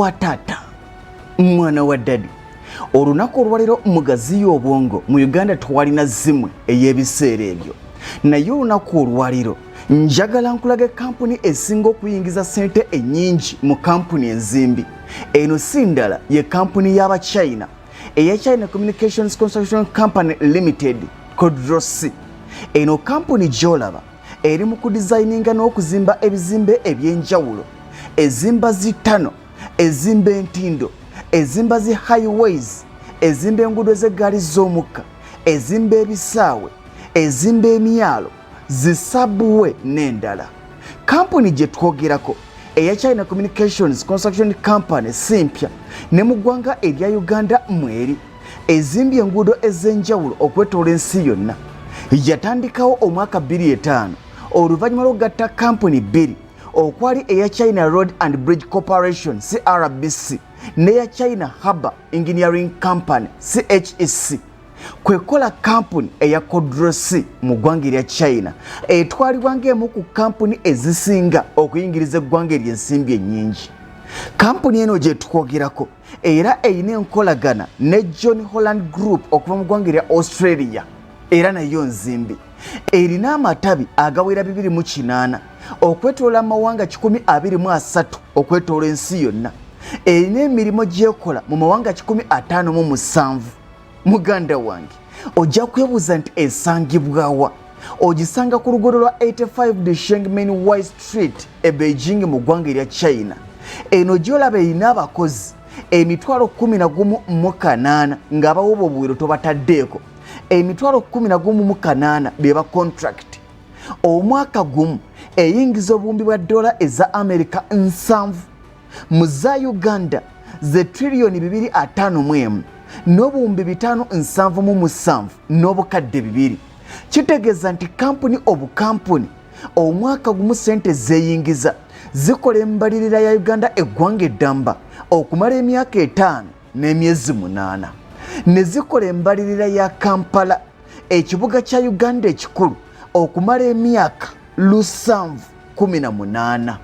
wa taata mwana wa dadi olunaku olwaliro mu Gaziya Obwongo mu Uganda twalina zimwe ey'ebiseera ebyo naye olunaku olwaliro njagala nkulaga kampuni esinga okuyingiza sente ennyingi mu kampuni enzimbi. Eno si ndala ye kampuni y'Abachina eya China Communications Construction Company Limited kodrosi. Eno kampuni gy'olaba eri mu kudizayininga n'okuzimba ebizimbe eby'enjawulo, ezimba zitano, ezimba entindo, ezimba zi highways, ezimba enguudo z'eggaali z'omukka, ezimba ebisaawe, ezimba emyalo, zisabwe n'endala. Kampuni gye twogerako eya China Communications Construction Company simpya ne mu ggwanga erya Uganda mweri ezimbye enguudo ez'enjawulo okwetoola ensi yonna. Yatandikawo omwaka 2005 oluvannyuma lw'okugatta kampuni bbiri okwali eya China Road and Bridge Corporation CRBC n'eya China Harbour Engineering Company CHEC kwekola kampuni eya kodrosi mu ggwanga erya China etwalibwa ng'emu ku kampuni ezisinga okuyingiriza eggwanga ery'ensimbi ennyingi. Kampuni eno gye tukwogerako era eyina enkolagana ne John Holland Group okuva mu ggwanga erya Australia era nayo nzimbi. Erina amatabi agawera 208 okwetoola amawanga 123 okwetoola ensi yonna. Erina emirimu gy'ekola mu mawanga 57. Muganda wange ojja kwebuuza nti esangibwawa? Ogisanga ku luguudo lwa 85 de Shengmen Wai Street e Beijing mu ggwanga erya China. Eno gy'olaba erina abakozi 11,800 ng'abawoba obuwero tobataddeeko 11,800 be ba contract. Omwaka gumu eyingiza obuwumbi bwa dola eza America 7 mu za Uganda ze trillioni 251 n'obuwumbi 577 n'obukadde 2. Kitegeeza nti kampuni obukampuni omwaka gumu sente zeeyingiza zikola embalirira ya Uganda eggwanga eddamba okumala emyaka 5 n'emyezi 8 ne zikola embalirira ya Kampala ekibuga kya Uganda ekikulu okumala emyaka 718.